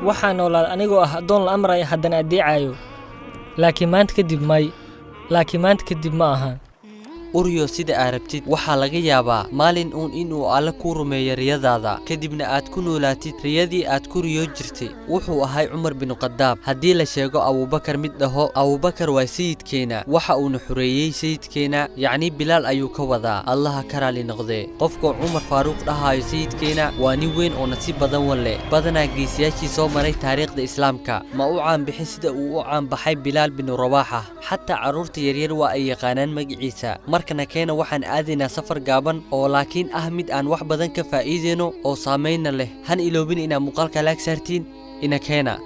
waxaan noolaa anigoo ah adoon la amrayo haddana adeecayo laakiin maanta kadib ma aha uryo sida arabtid waxa laga yaabaa maalin inuu alla ku rumeeyo riyadaada kadibna aad ku noolaatid riyadii aad ku riyo jirtay wuxuu ahay Umar bin Khadaab haddii la sheego Abu Bakar mid dhaho Abu Bakar waa sayidkeena waxa uu xureeyay sayidkeena yacni Bilaal ayuu ka wadaa Allah ka raali noqde qofka Umar Faaruq dhahayo sayidkeena waa nin weyn oo nasiib badan wale badanaa geesiyaashii soo maray taariikhda islaamka ma uu caan bixin sida uu u caan baxay Bilaal bin Rabaah xataa caruurta yaryar waa ay yaqaanaan magaciisa markana keena waxaan aadinaa safar gaaban oo laakiin ah mid aan wax badan ka faa'iideyno oo saameyn leh han iloobin inaa muuqaalka laag saartiin ina keena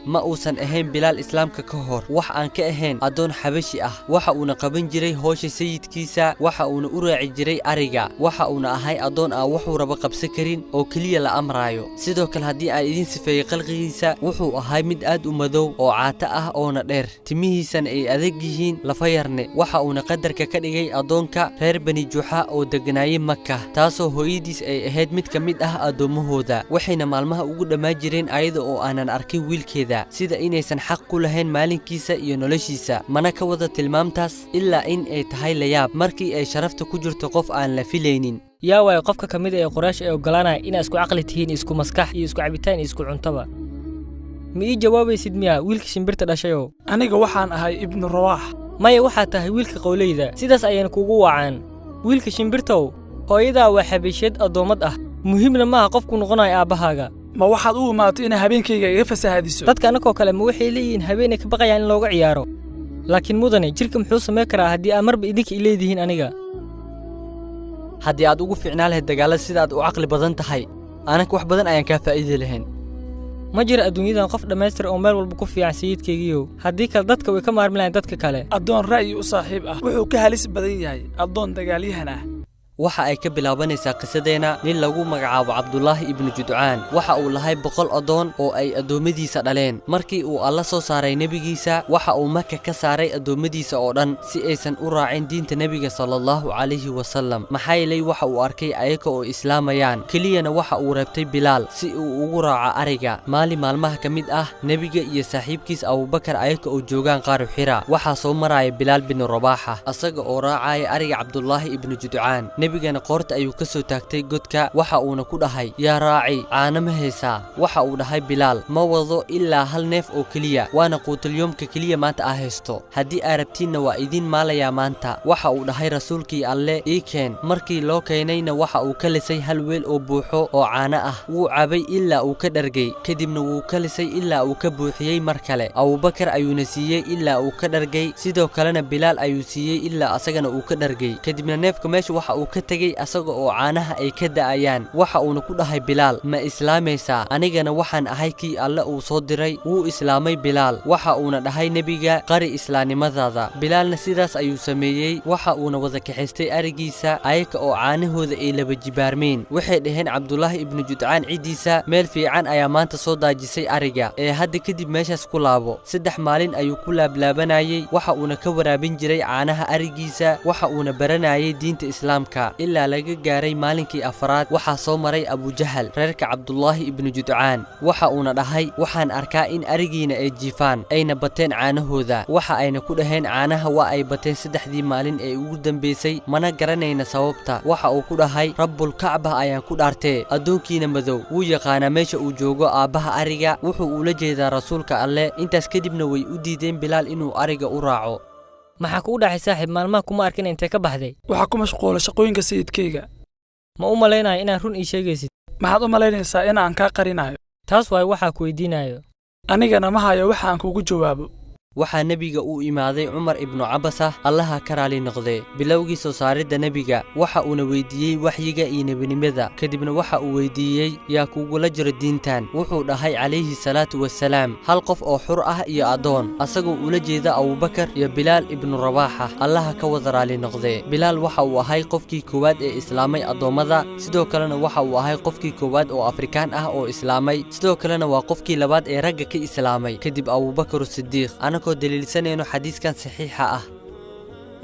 ma uusan ahayn Bilaal islaamka ka hor wax aan ka ahayn adoon xabashi ah waxa uu qaban jiray howsha sayidkiisa waxa uu u raaci jiray ariga waxa uu ahay adoon aan wax uu raba qabsan karin oo kaliya la amraayo sidoo kale hadii ay idin sifeeyay qalqigiisa wuxuu ahay mid aad u madow oo caata ah oo na dheer timihiisana ay adag yihiin lafa yarne waxa uu qadarka ka dhigay adoonka reer Bani Juha oo deganaayay Makka taasoo hooyadiis ay ahayd mid ka mid ah adoomahooda waxayna maalmaha ugu dhamaa jireen ayada oo aanan arkin wiilkeeda sida inaysan xaq ku lahayn maalinkiisa iyo noloshiisa mana ka wada tilmaamtaas ilaa in ay tahay la yaab markii ay sharafta ku jirto qof aan la filaynin yaa way qofka kamid ah ee Quraysh ay ogolaanay in isku aqli tihiin isku maskax iyo isku cabitaan isku cuntaba ma ii jawaabaysid miya wiilka shimbirta dhashayo aniga waxaan ahay ibn Rawaah maya waxa tahay wiilka qowleyda sidaas ayaan kugu wacaan wiilka shimbirtow hooyada waa xabishad adoomad ah muhiimna ma qofku noqonayo aabahaaga ma waxaad u imaato in habeenkayga iga fasaahadiso dadka anakoo kale ma waxay leeyihiin habeenay ka baqayaan in looga ciyaaro laakiin mudane jirka muxuu sameyn karaa haddii aad marba idinka ileedihiin aniga haddii aad ugu fiicnaa lahayd dagaalada sida aad u caqli badan tahay anaka wax badan ayaan kaa faa'iidi lahayn ma jira adduunyadan qof dhammaystir oo meel walba ku fiican sayidkaygiiyo haddii kale dadka way ka maarmi lahayn dadka kale adoon ra'yi u saaxiib ah wuxuu ka halis badan yahay adoon dagaalyahan ah waxa ay ka bilaabanaysaa qisadeena nin lagu magacaabo Cabdullah ibn Judcaan waxa uu lahay 100 adoon oo ay adoomadiisa dhaleen markii uu alla soo saaray nabigiisa waxa uu Makka ka saaray adoomadiisa oo dhan si aysan u raacin diinta nabiga sallallahu alayhi wasallam maxaa yeelay waxa uu arkay ayaga oo islaamayaan kaliyana waxa uu reebtay Bilaal si uu ugu raaco ariga maalmaha ka mid ah nabiga iyo saaxiibkiis Abu Bakar ayaga oo joogan qaar Xira waxa soo maraya Bilaal bin Rabaah asaga oo raacay ariga Cabdullah ibn Judcaan nabigana qoorta ayuu ka soo taagtay godka waxa uu ku dhahay yaa raaci caana ma haysaa waxa uu dhahay Bilaal ma wado ilaa hal neef oo kaliya waana quutul yoomka kaliya maanta ah haysto haddii arabtiina waa idin maalaya maanta waxa uu dhahay rasuulkii alle ii keen markii loo keenayna waxa uu ka lisay hal weel oo buuxo oo caana ah wuu cabay ilaa uu ka dhargay kadibna wuu ka lisay ilaa uu ka buuxiyay mar kale Abu Bakar ayuuna siiyay ilaa uu ka dhargay sidoo kalena Bilaal ayuu siiyay ilaa asagana uu ka dhargay kadibna neefka meesha waxa uu ka tagay asaga oo caanaha ay ka daayaan waxa uu ku dhahay Bilaal ma islaamaysaa anigana waxaan ahay kii alla uu soo diray wuu islaamay Bilaal waxa uu dhahay nabiga qari islaamnimadaada Bilaalna sidaas ayuu sameeyay waxa uu wada kaxaystay arigiisa ayaga oo caanahooda ay laba jibaarmeen waxay dhaheen Cabdullah ibn Judcaan cidiisa meel fiican ayaa maanta soo daajisay ariga ee hadda kadib meeshaas ku laabo 3 maalin ayuu ku laablaabanayay waxa uu ka waraabin jiray caanaha arigiisa waxa uu baranayay diinta islaamka ilaa laga gaaray maalinkii afraad waxa soo maray Abu Jahal reerka Cabdullah ibn Judcaan waxa uu dhahay waxaan arkaa in arigiina ay jiifaan ayna bateen caanahooda waxa ayna ku dhaheen caanaha waa ay bateen 3 maalin ee ugu dambeysay mana garanayna sababta waxa uu ku dhahay Rabbul Ka'bah ayaan ku dhaartay adoonkiina madow wuu yaqaana meesha uu joogo aabaha ariga wuxuu ula jeedaa rasuulka alle intaas kadibna way u diideen Bilaal inuu ariga u raaco maxaa ku dhaxay saaxiib maalmaha kuma arkin intee ka baxday waxa ku mashquulay shaqooyinka sayidkayga ma u maleynayo inaan run ii sheegaysid maxaad u maleynaysaa in aan ka qarinayo taas waay waxa ku weydiinayo anigana ma hayo waxa aan kugu jawaabo waxaa nabiga uu imaaday Umar ibn Cabasa allaha ka raali noqday bilowgii soo saaridda nabiga waxa uu weydiiyay waxyiga iyo nabinimada kadibna waxa uu weydiiyay yaa kugu la jiro diintan wuxuu dhahay calayhi salaatu wassalaam hal qof oo xur ah iyo adoon asagoo ula jeeda Abu Bakar iyo Bilaal ibn Rabaah allaha ka wada raali noqday Bilaal waxa uu ahay qofkii koowaad ee islaamay adoomada sidoo kalena waxa uu ahay qofkii koowaad oo Afrikaan ah oo islaamay sidoo kalena waa qofkii labaad ee ragga ka islaamay kadib Abu Bakar Siddiq دليل سنة إنه حديث كان صحيح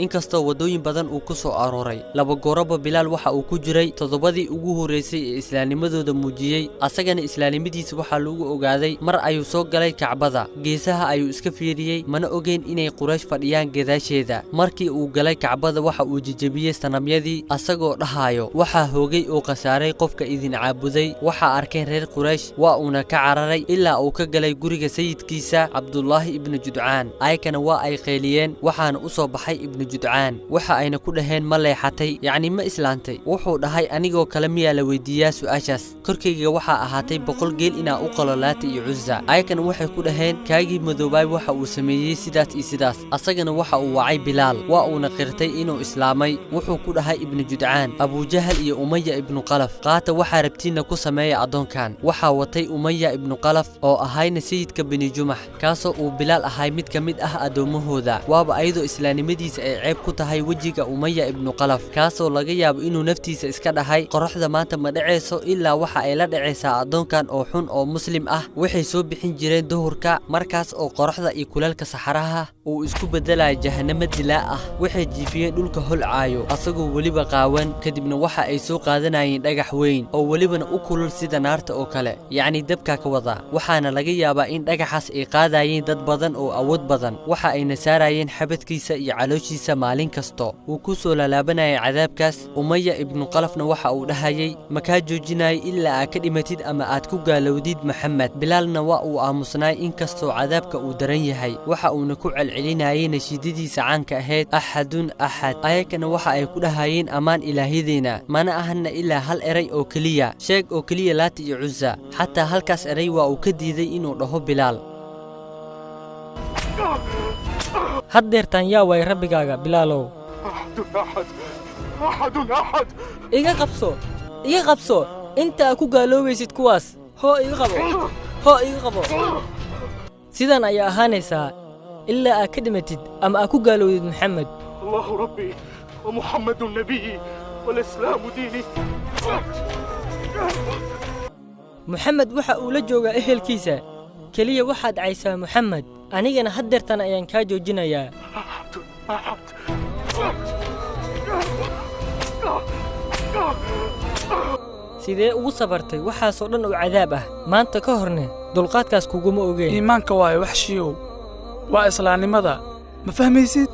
inkastoo wadooyin badan uu ku soo arooray laba gooraba bilaal waxa uu ku jiray toddobadii ugu horeysay ee islaamnimadooda muujiyey asagana islaamnimadiisa waxaa lagu ogaaday mar ayuu soo galay kacbada geesaha ayuu iska fiiriyey mana ogeyn inay quraysh fadhiyaan gadaasheeda markii uu galay kacbada waxa uu jejebiyey sanamyadii asagoo dhahayo waxaa hoogay oo khasaaray qofka idin caabuday waxaa arkeen reer quraysh waa uuna ka cararay ilaa uu ka galay guriga sayidkiisa cabdullaahi ibnu judcaan ayakana waa ay qeyliyeen waxaana u soo baxay ibnu judcaan waxa ayna ku dhaheen ma leexatay yacni ma islaantay wuxuu dhahay anigoo kale miyaa la weydiiyaa su'aashaas korkayga waxaa ahaatay 100 geel inaa u qalo laata iyo cuza ayakana waxay ku dhaheen kaagii madoobaay waxa uu sameeyey sidaas iyo sidaas asagana waxa uu wacay bilaal waa uuna qirtay inuu islaamay wuxuu ku dhahay ibnu judcaan abujahal iyo umaya ibnu qalaf qaata waxaa rabtiinna ku sameeya addoonkan waxaa watay umaya ibnu qalaf oo ahayna sayidka bini jumax kaasoo uu bilaal ahay mid ka mid ah addoommahooda waaba ayadoo islaamnimadiisa ay ceeb ku tahay wejiga umaya ibnu qalaf kaasoo laga yaabo inuu naftiisa iska dhahay qoraxda maanta ma dhacayso ilaa waxa ay la dhacaysaa addoonkan oo xun oo muslim ah waxay soo bixin jireen duhurka markaas oo qoraxda iyo kuleelka saxaraha uu isku beddelaya jahannamo dilaa ah waxay jiifiyeen dhulka holcaayo asagoo weliba qaawan kadibna waxa ay soo qaadanayeen dhagax weyn oo welibana u kulul sida naarta oo kale yacni dabka ka wada waxaana laga yaabaa in dhagaxaas ay qaadayeen dad badan oo awood badan waxa ayna saarayeen xabadkiisa iyo calooshiisa maalin kasto wuu ku soo laalaabanayay cadaabkaas umaya ibnu qalafna waxa uu dhahayay makaa joojinayay ilaa aad ka dhimatid ama aad ku gaalowdid maxamed bilaalna waa uu aamusnaay inkastoo cadaabka uu daran yahay waxa uuna ku celcelinayay nashiidadiisa caanka ahayd axadun axad ayakana waxa ay ku dhahayeen ammaan ilaahyadiina mana ahana ilaa hal eray oo keliya sheeg oo keliya laata iyo cuza xataa halkaas eray waa uu ka diiday inuu dhaho bilaal haddeertaan yaa way rabbigaaga bilaalow iga qabso inta aad ku gaaloobaysid kuwaas hoo iga qabo sidan ayaa ahaanaysaa ilaa aad ka dhimatid ama aad ku gaalowdid maxamed allahu rabbi wa muxammadu nabiyi walislaamu diini محمد waxa uu la joogaa ehelkiisa kaliya waxaad caysaa Muhammad anigana haddeertan ayaan ka joojinayaa sidee ugu sabartay waxaas oo dhan oo cadaab ah maanta ka horne dulqaadkaas kuguma ogeyn iimaanka waayo waxshiyow waa islaamnimada ma fahmaysid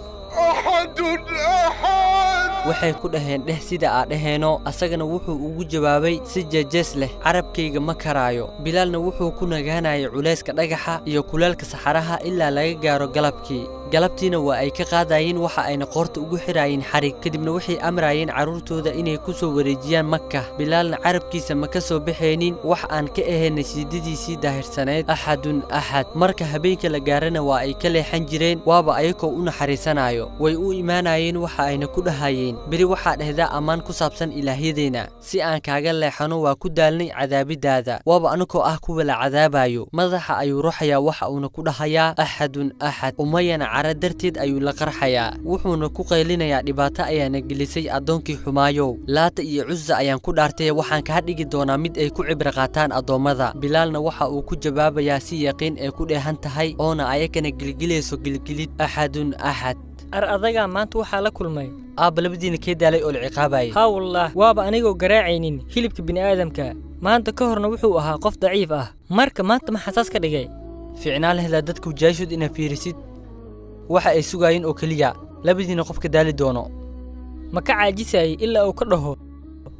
waxay ku dhaheen dheh sida aad dhaheeno asagana wuxuu ugu jawaabay si jeejees leh carabkayga ma karaayo bilaalna wuxuu ku nagaanayay culayska dhagaxa iyo kulaalka saxaraha ilaa laga gaaro galabtiina waa ay ka qaadayeen waxa ayna qoorta ugu xiraayeen xarig kadibna waxay amraayeen carruurtooda inay ku soo wareejiyaan Makka bilaalna carabkiisa ma ka soo baxeenin wax aan ka ahayn nasiidadiisii daahirsaneed axadun axad marka habeenka la gaarana waa ay ka leexan jireen waaba ayagoo u naxariisanayo way u imaanayeen waxa ayna ku dhahayeen bari waxaa dhehdaa ammaan ku saabsan ilaahyadeena si aan kaaga leexano waa ku daalnay cadaabidaada waaba anagoo ah kuwa la cadaabayo madaxa ayuu ruuxayaa waxa uuna ku dhahayaa axadun axad umayana darteed ayuu la qarxayaa wuxuuna ku qaylinayaa dhibaato ayaana gelisay addoonkii xumaayow laata iyo cuza ayaan ku dhaartay waxaan ka dhigi doonaa mid ay ku cibra qaataan addoommada bilaalna waxa uu ku jawaabayaa si yaqiin ay ku dheehan tahay oona ayakana gilgilayso gilgilid axadun axad adaga maanta waxaa la kulmay labadiina kee daalay oo la ciqaabayay haa wallah waaba anigoo garaacaynin hilibka bini'aadamka maanta ka horna wuxuu ahaa qof daciif ah marka maanta ma xasaas ka dhigay fiicnaa lehdaa dadku jaashud ina fiirisid waxa ay sugayeen oo kaliya labadiina qof ka daali doono ma ka caajisay ilaa uu ka dhaho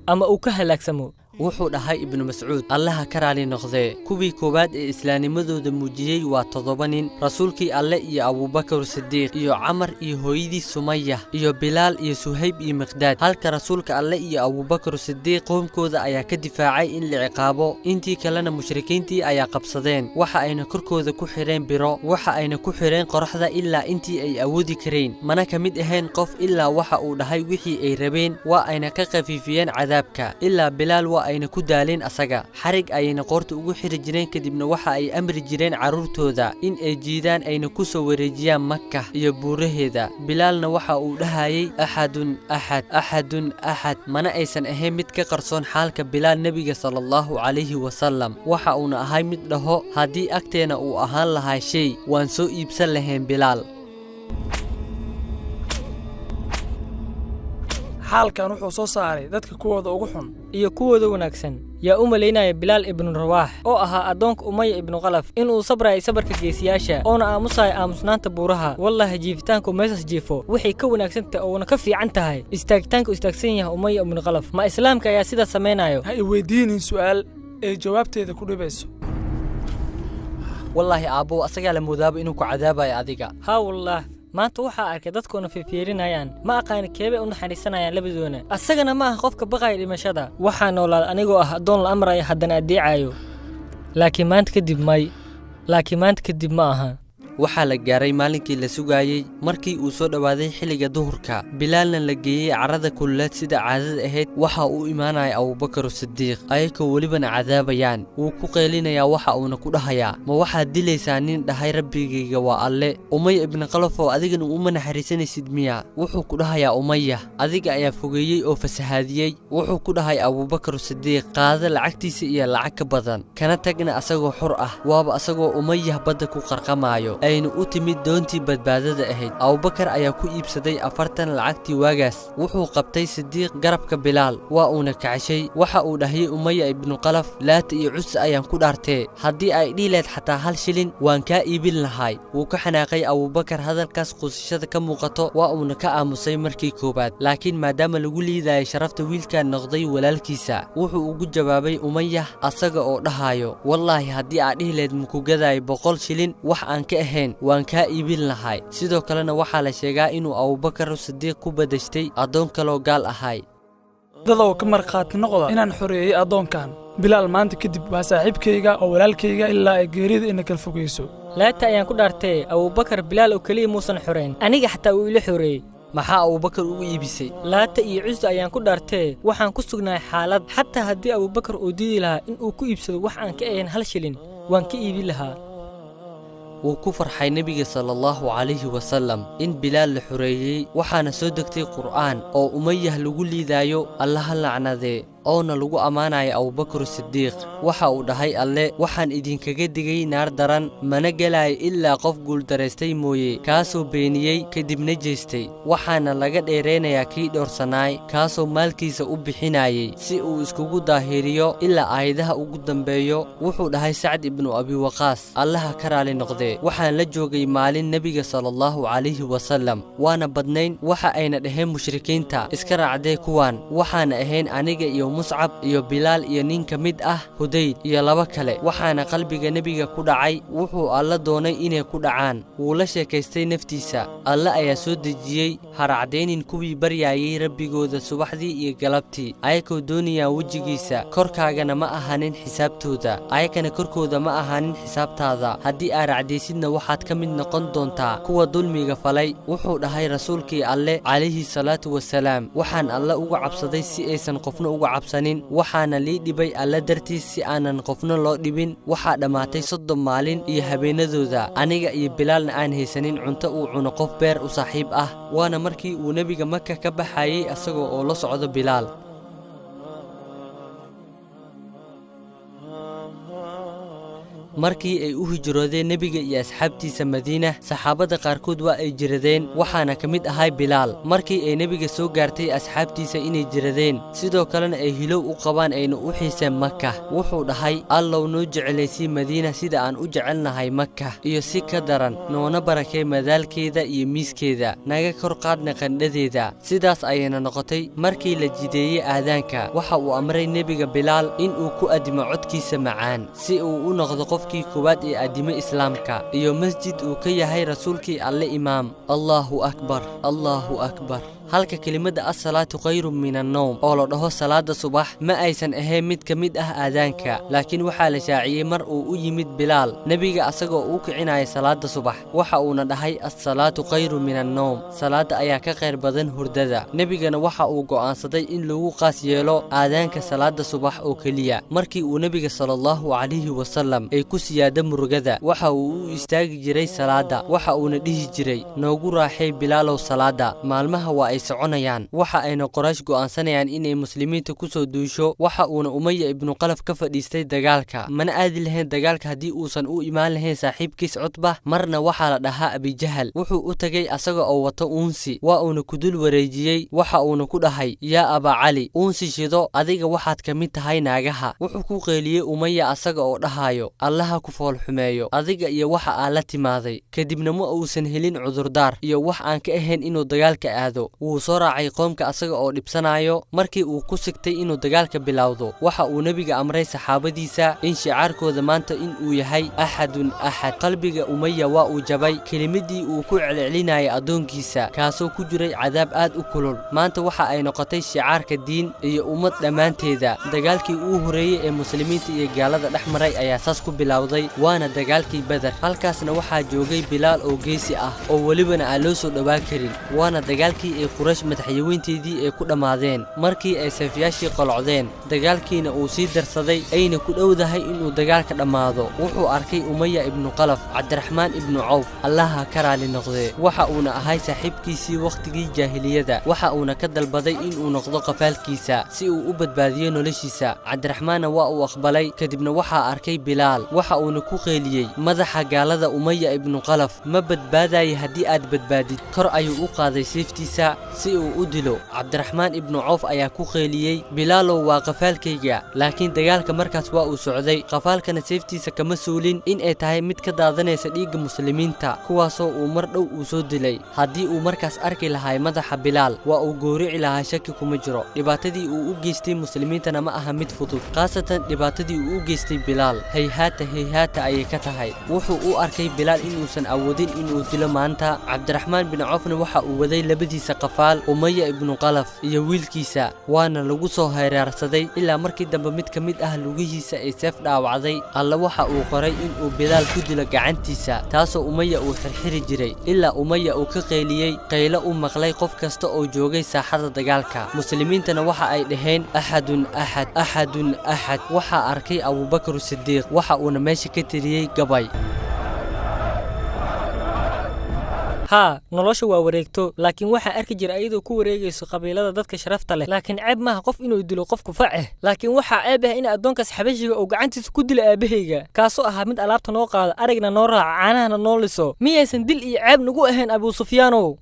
ama uu ka halaagsamo wuxuu dhahay ibnu mas'uud allaha ka raali noqdee kuwii koobaad ee islaamnimadooda muujiyey waa 7 nin rasuulkii alle iyo abubakar sidiiq iyo camar iyo hooyadii sumaya iyo bilaal iyo suhayb iyo miqdaad halka rasuulka alle iyo abubakar sidiiq qoomkooda ayaa ka difaacay in la ciqaabo intii kalena mushrikiintii ayaa qabsadeen waxa ayna korkooda ku xireen biro waxa ayna ku xireen qoraxda ilaa intii ay awoodi kareen mana ka mid ahayn qof ilaa waxa uu dhahay wixii ay rabeen waa ayna ka qafiifiyeen cadaabka ilaa bilaal ayna ku daaleen asaga xarig ayna qoorta ugu xiri jireen kadibna waxa ay amri jireen carruurtooda in ay jiidaan ayna ku soo wareejiyaan Makka iyo buuraheeda bilaalna waxa uu dhahayay axadun axad axadun axad mana aysan ahayn mid ka qarsoon xaalka bilaal nabiga sallallahu alayhi wasallam waxa uu ahay mid dhaho haddii agteena uu ahaan lahaa shay waan soo iibsan lahayn bilaal xaalkan wuxuu soo saaray dadka kuwooda ugu xun iyo kuwooda wanaagsan yaa u malaynaya Bilaal ibn Rawaax oo ahaa adoonka Umayya ibn Khalaf inuu sabrayay sabarka geesiyaasha oona aamusay aamusnaanta buuraha wallahi jiifitaanku meesas jiifo wixii ka wanaagsantahay oo ka fiican tahay istaagitaanku istaagsan yahay Umayya ibn Khalaf ma islaamka ayaa sida sameeynaayo ha i weydiinin su'aal ee jawaabteeda ku dhibayso wallahi aabo asaga la moodaaba inuu ku cadaabayo adiga ha wallahi maanta waxaa arkay dadkoona fiirinayaan ma aqaan keebay u naxariisanayaan labadoona asagana ma aha qofka baqay dhimashada waxaa noolaad anigoo ah adoon la amray haddana adeecayo laakiin maanta kadib ma aha waxaa la gaaray maalinkii la sugayay markii uu soo dhawaaday xilliga duhurka bilaalna la geeyay carrada kululaad sida caadada ahayd waxa uu imaanaya abubakar sidiiq ayagoo welibana cadaabayaan wuu ku qeylinayaa waxa uuna ku dhahayaa ma waxaad dilaysaa nin dhahay rabbigayga waa alle Umayya ibn Khalaf oo adigana uma naxariisanaysid miya wuxuu ku dhahayaa Umayya adiga ayaa fogeeyay oo fasahaadiyay wuxuu ku dhahay abubakar sidiiq qaada lacagtiisa iyo lacag ka badan kana tagna asagoo xur ah waaba asagoo Umayya badda ku qarqamaayo aynu u timid doontii badbaadada ahayd abubakar ayaa ku iibsaday 40 lacagtii waagaas wuxuu qabtay sidiiq garabka bilaal waa uuna kacashay waxa uu dhahay Umayya ibn Khalaf laata iyo cus ayaan ku dhaartay haddii ay dhiileed xataa hal shilin waan ka iibin lahay wuu ka xanaaqay abubakar hadalkaas qusashada ka muuqato waa uuna ka aamusay markii koobaad laakiin maadaama lagu liidayo sharafta wiilka noqday walaalkiisa wuxuu ugu jawaabay Umayya asaga oo dhahayo wallahi haddii aad dhiileed muku gaday 100 shilin wax aan ka ahayn waan ka iibin lahay sidoo kalena waxaa la sheegaa inuu abubakar sidiiq ku badashtay adoon kale oo gaal ahay dadoo ka marqaati noqda inaan xoreeyay adoonkan bilaal maanta kadib waa saaxiibkayga oo walaalkayga ilaa ay geerida ina kala fogeyso laata ayaan ku dhaartay abubakar bilaal oo kaliya muusan xoreyn aniga xataa uu ila xoreeyay maxaa abubakar ugu iibisay laata iyo cusda ayaan ku dhaartay waxaan ku sugnaay xaalad xataa haddii abubakar uu diidi lahaa in uu ku iibsado wax aan ka ahayn hal shilin waan ka iibin lahaa wuu ku farxay nabiga sallallahu alayhi wasallam in bilaal la xoreeyay waxaana soo degtay qur'aan oo Umayyah lagu liidaayo allaha lacnade oona lagu amaanayo abubakar sidiiq waxa uu dhahay alle waxaan idinkaga digay naar daran mana galay ilaa qof guul dareystay mooye kaasoo beeniyay kadibna jeestay waxaana laga dheereenayaa kii dhoorsanaay kaasoo maalkiisa u bixinayay si uu iskugu daahiriyo ilaa aayadaha ugu dambeeyo wuxuu dhahay Sacd ibn Abi Waqaas allaha ka raali noqdee waxaan la joogay maalin nabiga sallallahu alayhi wasallam waana badnayn waxa ayna dhaheen mushrikiinta iska raacday kuwan waxaana ahayn aniga iyo Mus'ab iyo Bilaal iyo nin ka mid ah Hudayd iyo laba kale waxaana qalbiga nabiga ku dhacay wuxuu alla doonay inay ku dhacaan wuu la sheekaystay naftiisa alla ayaa soo dejiyay haracdeenin kuwii baryayay rabbigooda subaxdii iyo galabtii ayagoo doonayaan wajigiisa korkaagana ma ahanin xisaabtooda ayagana korkooda ma ahanin xisaabtaada haddii aad racdaysidna waxaad ka mid noqon doontaa kuwa dulmiga falay wuxuu dhahay rasuulkii alle calayhi salaatu wasalaam waxaan alla uga cabsaday si aysan qofna uga cabsanin waxaana lii dhibay alla dartiis si aanan qofna loo dhibin waxaa dhammaatay 30 maalin iyo habeenadooda aniga iyo Bilaalna aan haysanin cunto uu cuno qof beer u saaxiib ah waana markii uu nabiga Makka ka baxayay asagoo oo la socdo Bilaal markii ay u hijroodeen nabiga iyo asxaabtiisa Madiina saxaabada qaarkood waa ay jiradeen waxaana ka mid ahay Bilaal markii ay nabiga soo gaartay asxaabtiisa inay jiradeen sidoo kalena ay hilow u qabaan ayna u xiiseen Makka wuxuu dhahay Allow noo jecelaysay Madiina sida aan u jecelnahay Makka iyo si ka daran noona barakay madaalkeeda iyo miiskeeda naga kor qaadna qandhadeeda sidaas ayayna noqotay markii la jideeyay aadaanka waxa uu amray nabiga Bilaal in uu ku adimo codkiisa macaan si uu u noqdo qofkii koowaad ee adimo islaamka iyo masjid uu ka yahay rasuulkii alle imaam Allahu akbar halka kelimada as-salaatu khayru min an-nawm oo la dhaho salaada subax ma aysan ahayn mid ka mid ah aadaanka laakiin waxaa la shaaciyay mar uu u yimid Bilaal nabiga asagoo uu kicinay salaada subax waxa uuna dhahay as-salaatu khayru min an-nawm salaada ayaa ka khayr badan hurdada nabigana waxa uu go'aansaday in lagu qaas yeelo aadaanka salaada subax oo kaliya markii uu nabiga sallallahu alayhi wasallam ay ku siyaada murugada waxa uu u istaagi jiray salaada waxa uuna dhihi jiray noogu raaxay Bilaalow salaada maalmaha waa ay soconayaan waxa ayna Quraysh go'aansanayaan inay muslimiinta ku soo duusho waxa uuna Umayya ibn Qalaf ka fadhiistay dagaalka mana aadi lahayn dagaalka hadii uusan u imaan lahayn saaxiibkiis Cutbah marna waxa la dhahaa Abi Jahal wuxuu u tagay asaga oo wato uunsi waa uuna ku dul wareejiyay waxa uuna ku dhahay yaa Aba Cali uunsi shido adiga waxaad ka mid tahay naagaha wuxuu ku qeeliyay Umayya asaga oo dhahayo Allaha ku fool xumeeyo adiga iyo waxa aan la timaaday kadibna ma uusan helin cudurdaar iyo wax aan ka ahayn inuu dagaalka aado wuu soo raacay qoomka asaga oo dhibsanayo markii uu ku sigtay inuu dagaalka bilowdo waxa uu nabiga amray saxaabadiisa in shicaarkooda maanta in uu yahay axadun axad qalbiga Umayya waa uu jabay kelimadii uu ku celcelinayay adoonkiisa kaasoo ku jiray cadaab aad u kulul maanta waxa ay noqotay shicaarka diin iyo ummad dhamaanteeda dagaalkii uu horeeyay ee muslimiinta iyo gaalada dhexmaray ayaa saas ku bilowday waana dagaalkii Badar halkaasna waxaa joogay Bilaal oo geesi ah oo walibana aan loo soo dhawaan karin waana dagaalkii ay Quraysh madaxweynteedii ay ku dhamaadeen markii ay sayfiyaashii qalocdeen dagaalkiina uu sii darsaday ayna ku dhowdahay inuu dagaalka dhamaado wuxuu arkay Umayya ibn Qalaf Cabdiraxmaan ibn Awf Allaha ka raali noqday waxa uuna ahay saaxiibkiisii waqtigii jaahiliyada waxa uuna ka dalbaday inuu noqdo qafaalkiisa si uu u badbaadiyo noloshiisa Cabdiraxmaan waa uu aqbalay kadibna waxa arkay Bilaal waxa uuna ku qeeliyay madaxa gaalada Umayya ibn Qalaf ma badbaadayo hadii aad badbaadid kor ayuu u qaaday seeftiisa si uu u dilo Cabdiraxmaan ibn Awf ayaa ku qeeliyay Bilaal waa qafaalkayga laakiin dagaalka markaas waa uu socday qafaalkana seeftiisa kama suulin in ay tahay mid ka daadanaysa dhiigga muslimiinta kuwaasoo uu mar dhow u soo dilay hadii uu markaas arki lahaay madaxa Bilaal waa uu goorici lahaa shaki kuma jiro dhibaatadii uu u geystay muslimiintana ma aha mid fudud qaasatan dhibaatadii uu u geystay Bilaal hayhaata ayay ka tahay wuxuu u arkay Bilaal inuusan awoodin inuu dilo maanta Cabdiraxmaan bin Awfna waxa uu waday labadiisa qafaal Umayya ibn Qalaf iyo wiilkiisa waana lagu soo hayraarsaday ilaa markii dambe mid ka mid ah lugihiisa ay seef dhaawacday alla waxa uu qoray inuu Bilaal ku dilo gacantiisa taasoo Umayya uu xirxiri jiray ilaa Umayya uu ka qeeliyay qaylo u maqlay qof kasta oo joogay saaxada dagaalka muslimiintana waxa ay dhaheen axadun axad waxa arkay Abu Bakr Siddiq waxa uuna meesha ka tiriyay gabay ها nolosha waa wareegto laakiin waxa arki jira ayadoo ku wareegayso qabiilada dadka sharafta leh laakiin ceeb maaha qof inuu dilo qof ku faceh laakiin waxa ceeb ah in adoonkaas xabashiga oo gacantiisa ku dilo aabahayga kaasoo ahaa mid alaabta noo qaada aragna noo raaca caanahana noo liso miyaysan dil iyo ceeb nagu ahayn Abu Sufyaanow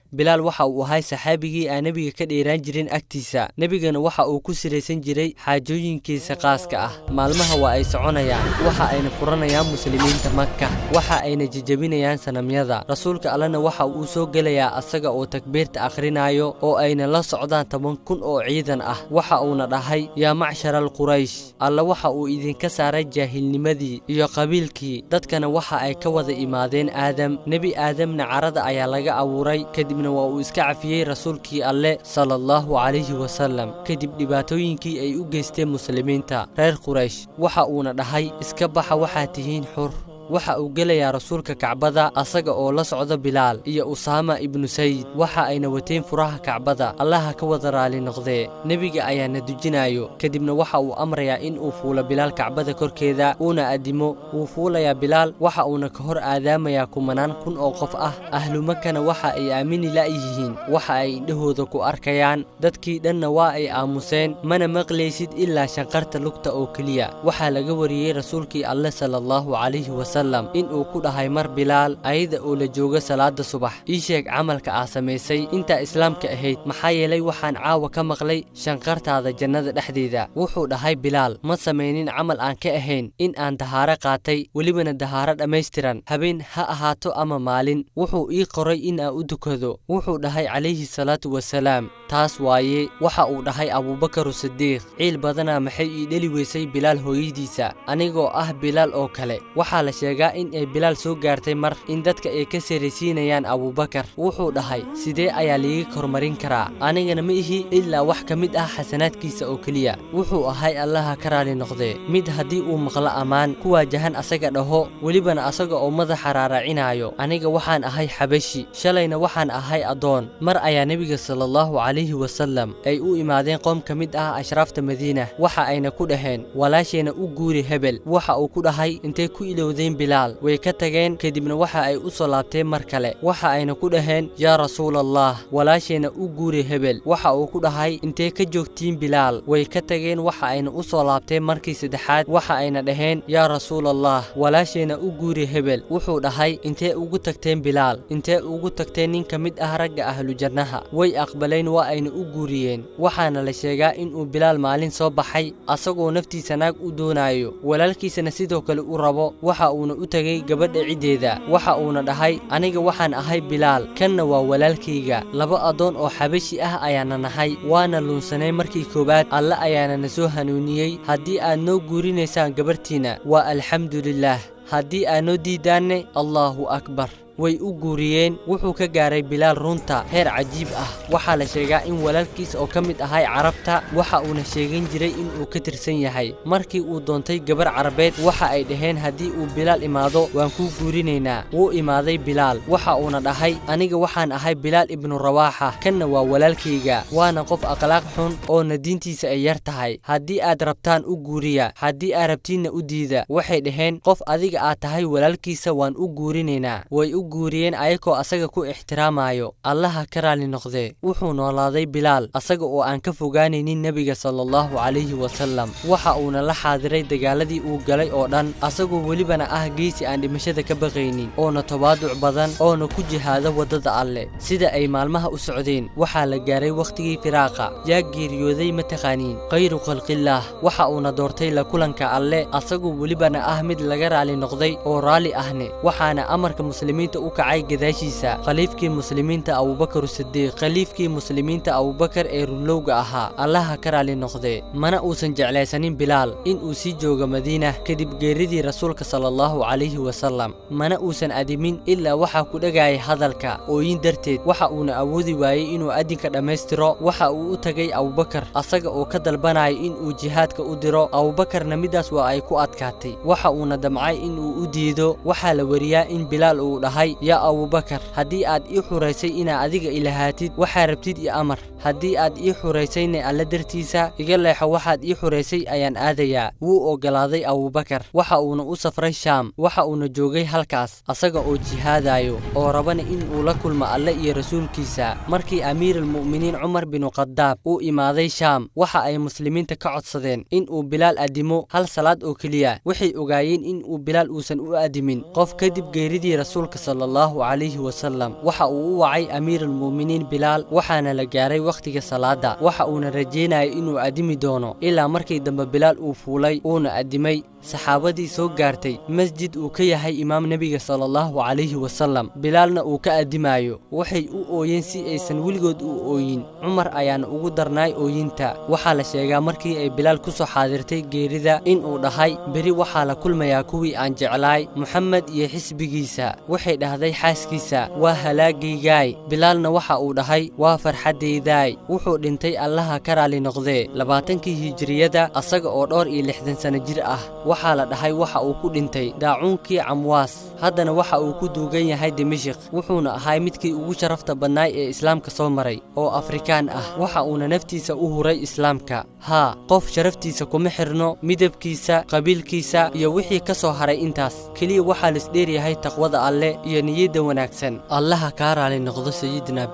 Bilaal waxa uu ahay saxaabigii aan nabiga ka dheeraan jirin agtiisa nabigana waxa uu ku siraysan jiray xaajooyinkiisa qaaska ah maalmaha waa ay soconayaan waxa ayna furanayaan muslimiinta Makka waxa ayna jijabinayaan sanamyada rasuulka Allahna waxa uu soo galayaa asaga oo takbiirta akhrinayo oo ayna la socdaan 10,000 oo ciidan ah waxa uuna dhahay yaa macshar Quraysh alla waxa uu idinka saaray jaahilnimadii iyo qabiilkii dadkana waxa ay ka wada imaadeen Aadam nabi Aadamna carada ayaa laga abuuray kadib waa uu iska cafiyay rasuulkii Alle sallallahu alayhi wasallam kadib dhibaatooyinkii ay u geysteen muslimiinta reer Quraysh waxa uuna dhahay iska baxa waxa tihiin xur waxa uu galayaa rasuulka Kacbada asaga oo la socda Bilaal iyo Usaama ibn Sayd waxa ayna wateen furaha Kacbada Allaha ka wada raali noqday nabiga ayaa nadujinayo kadibna waxa uu amrayaa in uu fuulo Bilaal Kacbada korkeeda una adimo uu fuulaya Bilaal waxa uuna ka hor aadaamaya kumanaan kun oo qof ah ahlu Makkana waxa ay aamini la yihiin waxa ay indhahooda ku arkayaan dadkii dhanna waa ay aamuseen mana maqlaysid ilaa shanqarta lugta oo kaliya waxa laga wariyay rasuulkii Alle sallallahu alayhi wasallam in uu ku dhahay mar Bilaal ayada oo la jooga salaada subax ii sheeg camalka aad sameysay inta islaamka ahayd maxaa yeelay waxaan caawa ka maqlay shanqartaada jannada dhexdeeda wuxuu dhahay Bilaal ma sameynin camal aan ka ahayn in aan dahaaro qaatay walibana dahaaro dhameystiran habeen ha ahaato ama maalin wuxuu ii qoray in aan u dukado wuxuu dhahay calayhi salaatu wasalaam taas waaye waxa uu dhahay Abu Bakr Siddiq ciil badana maxay ii dhali weysay Bilaal hooyadiisa anigoo ah Bilaal oo kale waxa la sheegaa in ay Bilaal soo gaartay mar in dadka ay ka seeraysiinayaan Abu Bakr wuxuu dhahay sidee ayaa liiga kormarin karaa anigana ma ihi ilaa wax ka mid ah xasanaadkiisa oo kaliya wuxuu ahay Allaha ka raali noqday mid hadii uu maqla amaan ku waajahan asaga dhaho walibana asaga oo madaxa raaracinayo aniga waxaan ahay xabashi shalayna waxaan ahay adoon mar ayaa nabiga sallallahu alayhi wasallam ay u imaadeen qoom ka mid ah ashraafta Madiina waxa ayna ku dhaheen walaasheena u guuri hebel waxa uu ku dhahay intee ku ilowdeen bilaal way ka tageen kadibna waxa ay u soo laabteen mar kale waxa ayna ku dhaheen yaa rasuulallah walaasheena u guuri hebel waxa uu ku dhahay intee ka joogtiin bilaal way ka tageen waxa ayna u soo laabteen markii saddexaad waxa ayna dhaheen yaa rasuulallah walaasheena u guuri hebel wuxuu dhahay intee ugu tagteen bilaal intee ugu tagteen nin ka mid ah ragga ahlu jannaha way aqbaleen waa ayna u guuriyeen waxaana la sheegaa inuu bilaal maalin soo baxay asagoo naftiisa naag u doonayo walaalkiisana sidoo kale u rabo waxa uuna u tagay gabadha cideeda waxa uuna dhahay aniga waxaan ahay bilaal kanna waa walaalkayga laba adoon oo xabashi ah ayaana nahay waana lunsanay markii koobaad alle ayaana na soo hanuuniyey haddii aad noo guurinaysaan gabartiina waa alxamdulillaah haddii aad noo diidaanne allaahu akbar way u guuriyeen wuxuu ka gaaray bilaal runta heer cajiib ah waxa la sheegaa in walaalkiis oo ka mid ahay carabta waxa uuna sheegan jiray in uu ka tirsan yahay markii uu doontay gabar carabeed waxa ay dhaheen haddii uu bilaal imaado waan ku guurinaynaa wuu imaaday bilaal waxa uuna dhahay aniga waxaan ahay bilaal ibnu rawaaxa kanna waa walaalkayga waana qof akhlaaq xun oo na diintiisa ay yar tahay haddii aad rabtaan u guuriya haddii aad rabtiinna u diida waxay dhaheen qof adiga aad tahay walaalkiisa waan u guurinaynaa way guuriyeen ayagoo asaga ku ixtiraamayo allaha ka raali noqdee wuxuu noolaaday bilaal asaga oo aan ka fogaanaynin nebiga sallallahu calayhi wasallam waxa uuna la xaadiray dagaaladii uu galay oo dhan asagoo welibana ah geesi aan dhimashada ka baqaynin oona tawaaduc badan oona ku jihaada waddada alle sida ay maalmaha u socdeen waxaa la gaaray wakhtigii firaaqa yaa geeriyooday mataqaaniin khayru khalqillaah waxa uuna doortay la kulanka alle asagoo welibana ah mid laga raali noqday oo raali ahne waxaana amarka muslimiinta u kacay gadaashiisa khaliifkii muslimiinta abubakar sidiiq khaliifkii muslimiinta abubakar ee runlowga ahaa allaha ka raali noqdee mana uusan jeclaysanin bilaal in uu sii joogo madiina kadib geeridii rasuulka sallallahu calayhi wasallam mana uusan adimin ilaa waxaa ku dhagayay hadalka ooyin darteed waxa uuna awoodi waayey inuu adinka dhammaystiro waxa uu u tagay abubakar asaga oo ka dalbanaya in uu jihaadka u diro abubakarna midaas waa ay ku adkaatay waxa uuna damcay in uu u diido waxaa la wariyaa in bilaal uu dhahay yaa abubakar haddii aad ii xuraysay inaa adiga ilahaatid waxaa rabtid i amar haddii aad ii xuraysayna alla dartiisa iga leexo waxaad ii xuraysay ayaan aadayaa wuu ogolaaday abubakar waxa uuna u safray shaam waxa uuna joogay halkaas asaga oo jihaadayo oo rabana in uu la kulmo alle iyo rasuulkiisa markii amiirulmu'miniin cumar binu khadaab uu imaaday shaam waxa ay muslimiinta ka codsadeen in uu bilaal adimo hal salaad oo keliya waxay ogaayeen in uu bilaal uusan u adimin qof kadib geeridii rasuulka sallallahu calayhi wasallam waxa uu u wacay amiirulmu'miniin bilaal waxaana la gaaray wakhtiga salaada waxa uuna rajeynayay inuu adimi doono ilaa markii dambe bilaal uu fuulay uuna adimay saxaabadii soo gaartay masjid uu ka yahay imaam nebiga sallallahu calayhi wasallam bilaalna uu ka adimayo waxay u ooyeen si aysan weligood u ooyin cumar ayaana ugu darnaay ooyinta waxaa la sheegaa markii ay bilaal ku soo xaadirtay geerida in uu dhahay beri waxaa la kulmayaa kuwii aan jeclaay muxamed iyo xisbigiisa waxay dhahday xaaskiisa waa halaagaygaay bilaalna waxa uu dhahay waa farxadaydaay wuxuu dhintay allaha ka raali noqdee 20kii hijriyada asaga oo dhowr iyo 60 sano jir ah waxaa la dhahay waxa uu ku dhintay daacuunkii camwaas haddana waxa uu ku duugan yahay dimashq wuxuuna ahay midkii ugu sharafta badnaay ee islaamka soo maray oo afrikaan ah waxa uuna naftiisa u huray islaamka haa qof sharaftiisa kuma xirno midabkiisa qabiilkiisa iyo wixii ka soo haray intaas keliya waxaa la isdheeryahay taqwada alle iyo niyadda wanaagsan allaha ka raali noqdo sayidina